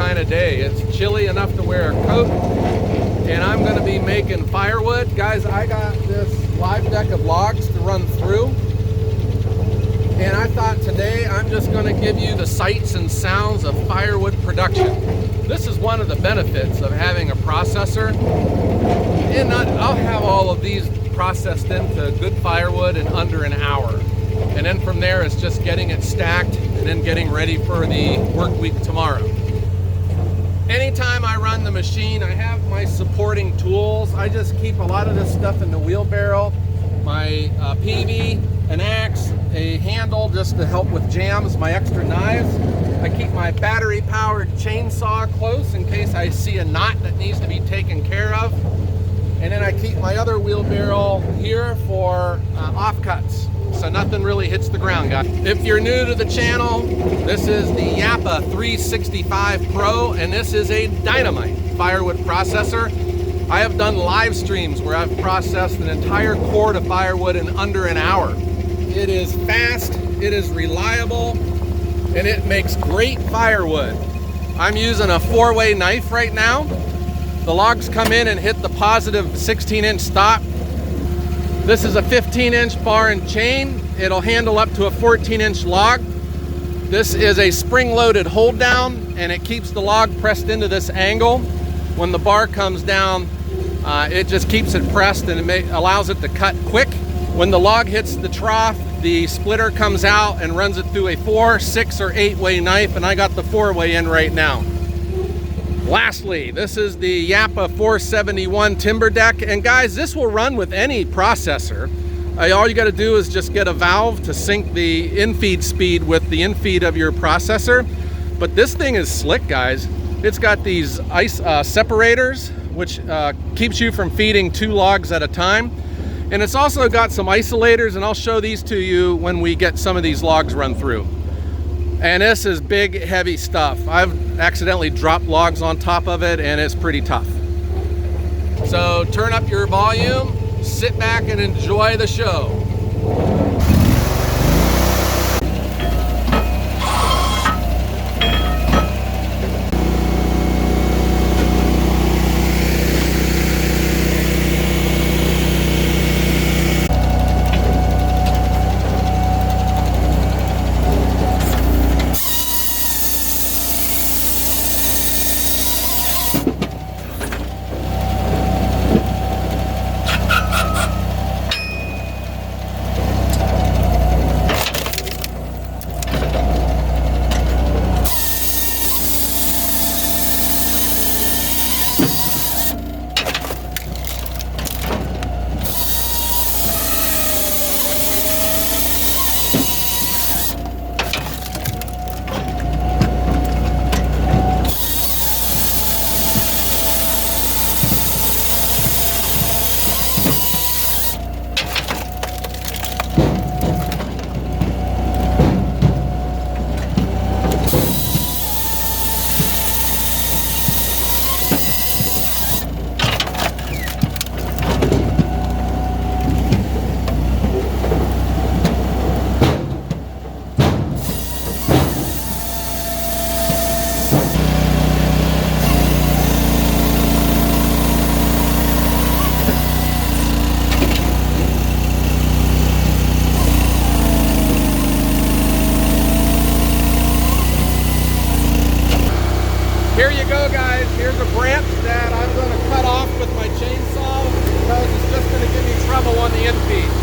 kind of day. It's chilly enough to wear a coat, and I'm going to be making firewood. Guys, I got this live deck of logs to run through, and I thought today I'm just going to give you the sights and sounds of firewood production. This is one of the benefits of having a processor, and I'll have all of these processed into good firewood in under an hour. And then from there, it's just getting it stacked and then getting ready for the work week tomorrow. Anytime I run the machine, I have my supporting tools. I just keep a lot of this stuff in the wheelbarrow, my PV, an axe, a handle just to help with jams, my extra knives. I keep my battery-powered chainsaw close in case I see a knot that needs to be taken care of. And then I keep my other wheelbarrow here for offcuts, so nothing really hits the ground, guys. If you're new to the channel, this is the Japa 365 Pro, and this is a dynamite firewood processor. I have done live streams where I've processed an entire cord of firewood in under an hour. It is fast, it is reliable, and it makes great firewood. I'm using a 4-way knife right now. The logs come in and hit the positive 16-inch stop. This is a 15-inch bar and chain. It'll handle up to a 14-inch log. This is a spring-loaded hold down, and it keeps the log pressed into this angle. When the bar comes down, it just keeps it pressed, and it allows it to cut quick. When the log hits the trough, the splitter comes out and runs it through a 4, 6, or 8-way knife, and I got the 4-way in right now. Lastly, this is the Japa 471 timber deck, and guys, this will run with any processor. All you got to do is just get a valve to sync the infeed speed with the infeed of your processor. But this thing is slick, guys. It's got these ice separators, which keeps you from feeding 2 logs at a time. And it's also got some isolators, and I'll show these to you when we get some of these logs run through. And this is big, heavy stuff. I've accidentally dropped logs on top of it, and it's pretty tough. So turn up your volume, sit back and enjoy the show. Here you go, guys. Here's a branch that I'm going to cut off with my chainsaw because it's just going to give me trouble on the infeed.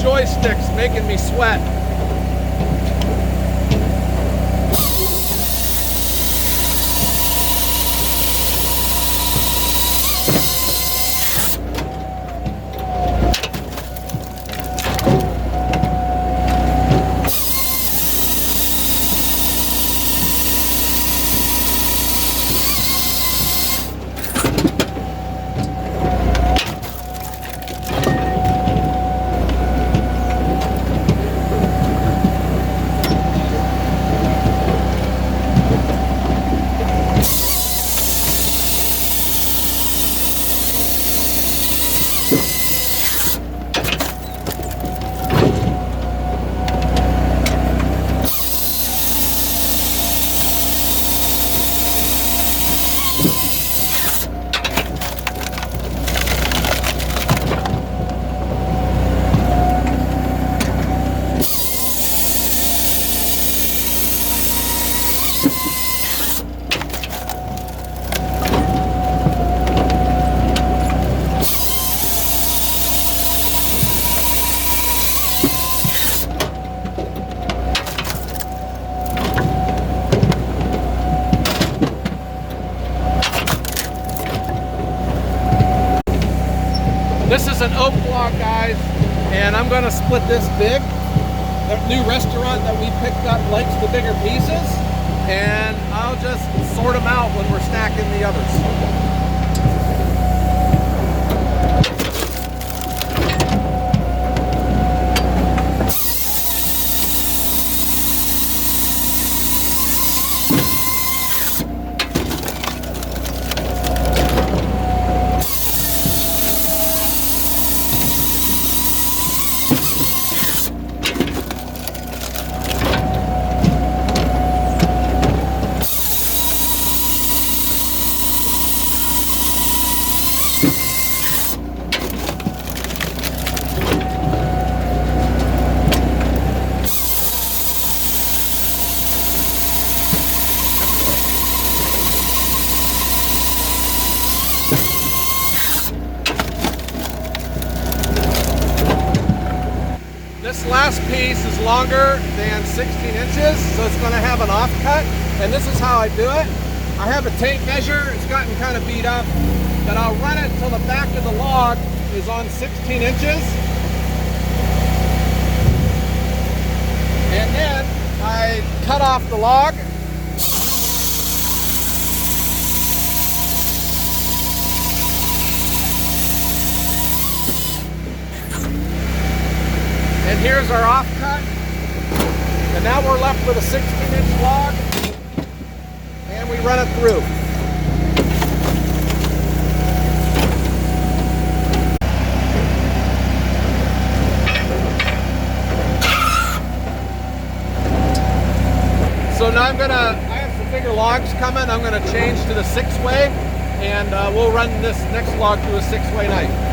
joysticks making me sweat. This is an oak log, guys, and I'm going to split this big. The new restaurant that we picked up likes the bigger pieces, and I'll just sort them out when we're stacking the others. This last piece is longer than 16 inches, so it's going to have an offcut, and this is how I do it. I have a tape measure. It's gotten kind of beat up, but I'll run it till the back of the log is on 16 inches. And then I cut off the log. And here's our offcut. And now we're left with a 16-inch log, and we run it through. So now I have some bigger logs coming. I'm gonna change to the 6-way, and we'll run this next log through a 6-way knife.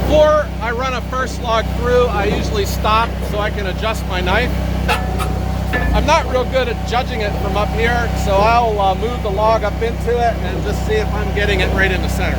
Before I run a first log through, I usually stop so I can adjust my knife. I'm not real good at judging it from up here, so I'll move the log up into it and just see if I'm getting it right in the center.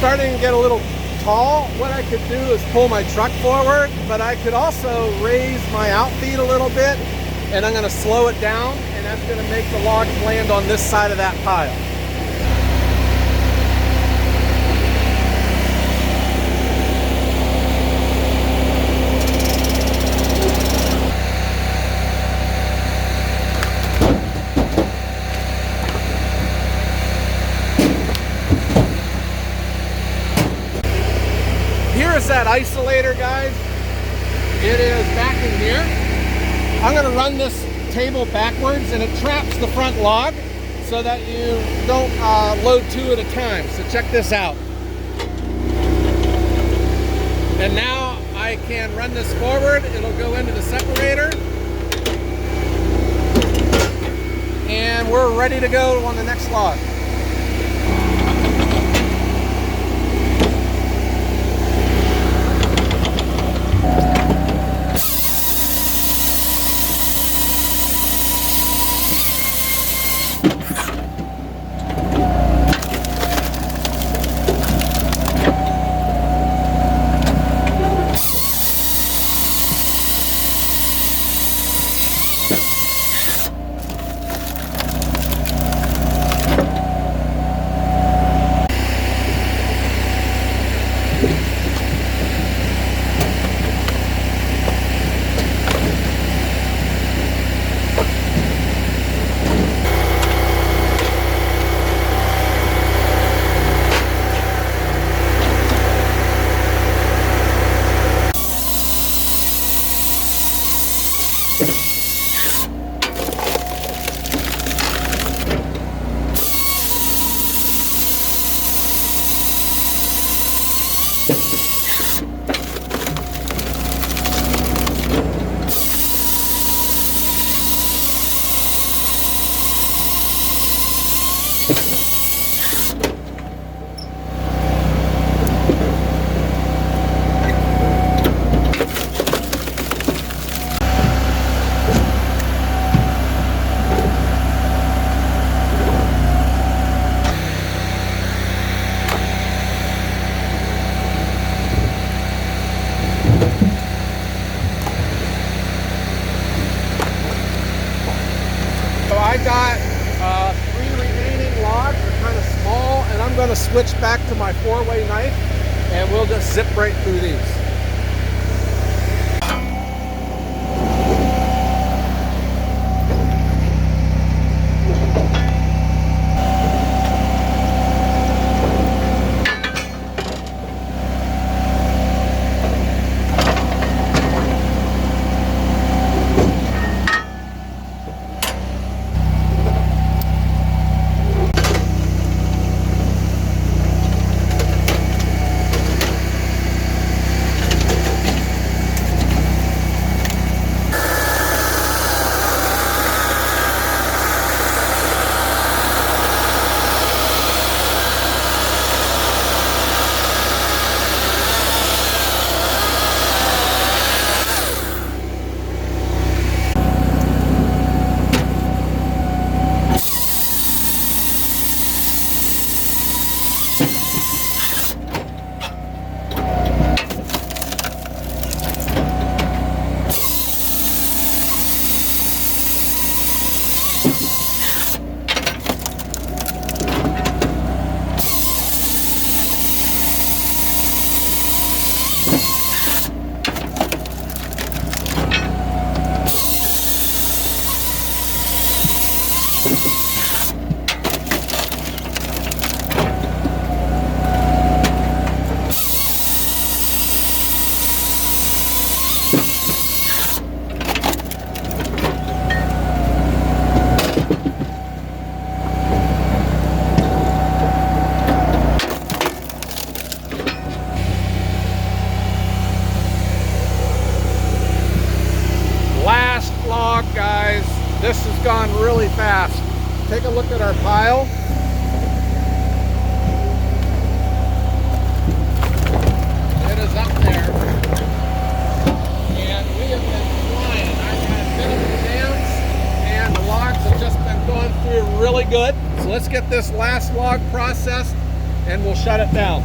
starting to get a little tall. What I could do is pull my truck forward, but I could also raise my outfeed a little bit, and I'm going to slow it down, and that's going to make the logs land on this side of that pile. Here's that isolator, guys. It is back in here. I'm going to run this table backwards, and it traps the front log so that you don't load two at a time. So check this out. And now I can run this forward. It'll go into the separator. And we're ready to go on the next log. I got 3 remaining logs. They're kind of small, and I'm going to switch back to my 4-way knife, and we'll just zip right through these. Guys, this has gone really fast. Take a look at our pile. It is up there, and we have been flying. I've had minimal dams, and the logs have just been going through really good. So let's get this last log processed, and we'll shut it down.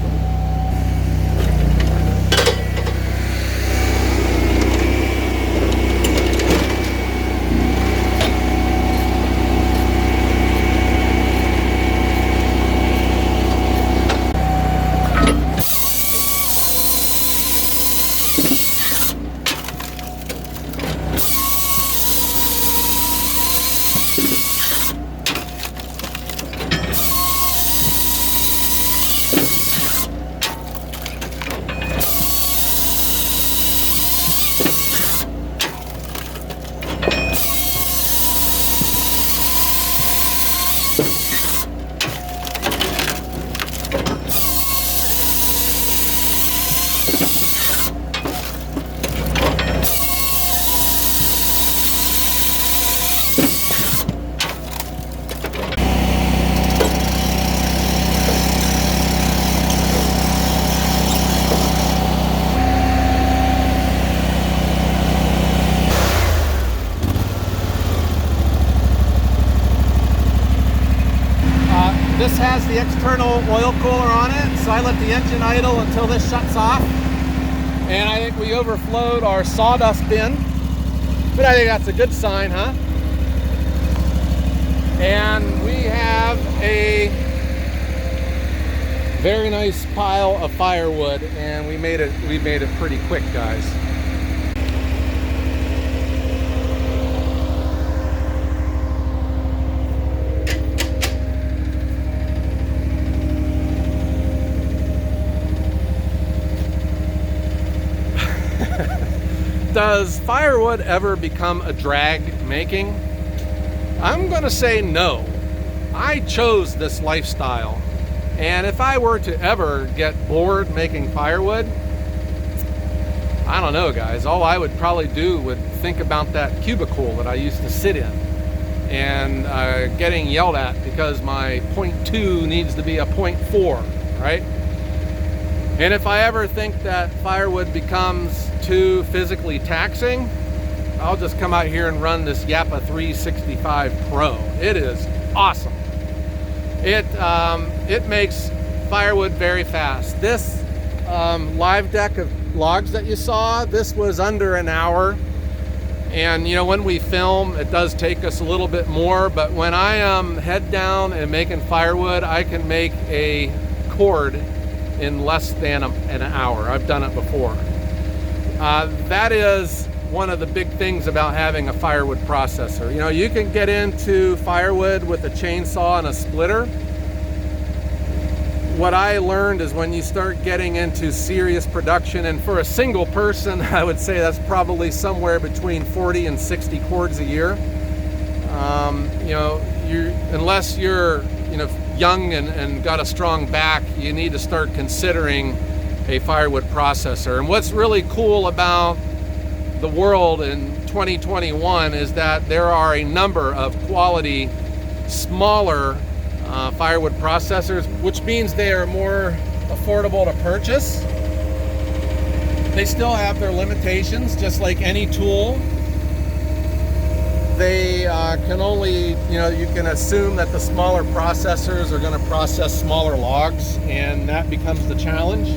This has the external oil cooler on it, so I let the engine idle until this shuts off. And I think we overflowed our sawdust bin, but I think that's a good sign, huh? And we have a very nice pile of firewood, and we made it pretty quick, guys. Does firewood ever become a drag making? I'm gonna say no. I chose this lifestyle, and if I were to ever get bored making firewood, I don't know, guys. All I would probably do would think about that cubicle that I used to sit in and getting yelled at because my 0.2 needs to be a 0.4, right? And if I ever think that firewood becomes too physically taxing, I'll just come out here and run this Japa 365 Pro. It is awesome. It makes firewood very fast. This live deck of logs that you saw, this was under an hour. And you know, when we film, it does take us a little bit more, but when I am head down and making firewood, I can make a cord in less than an hour. I've done it before. That is one of the big things about having a firewood processor. You know, you can get into firewood with a chainsaw and a splitter. What I learned is when you start getting into serious production, and for a single person, I would say that's probably somewhere between 40 and 60 cords a year. You know, unless you're young and got a strong back, you need to start considering a firewood processor. And what's really cool about the world in 2021 is that there are a number of quality smaller firewood processors, which means they are more affordable to purchase. They still have their limitations, just like any tool. They can only, you can assume that the smaller processors are going to process smaller logs, and that becomes the challenge.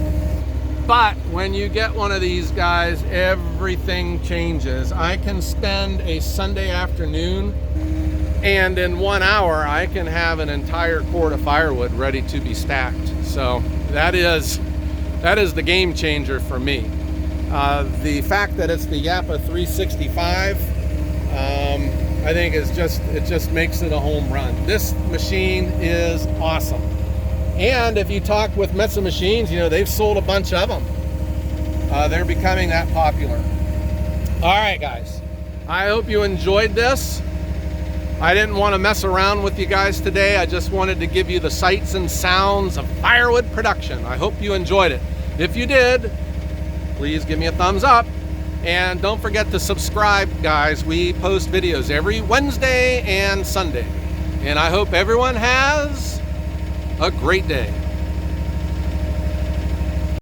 But when you get one of these guys, everything changes. I can spend a Sunday afternoon, and in 1 hour, I can have an entire cord of firewood ready to be stacked. So that is the game changer for me. The fact that it's the Japa 365, I think it just makes it a home run. This machine is awesome. And if you talk with Metsa Machines, they've sold a bunch of them. They're becoming that popular. All right, guys. I hope you enjoyed this. I didn't want to mess around with you guys today. I just wanted to give you the sights and sounds of firewood production. I hope you enjoyed it. If you did, please give me a thumbs up. And don't forget to subscribe, guys. We post videos every Wednesday and Sunday. And I hope everyone has a great day.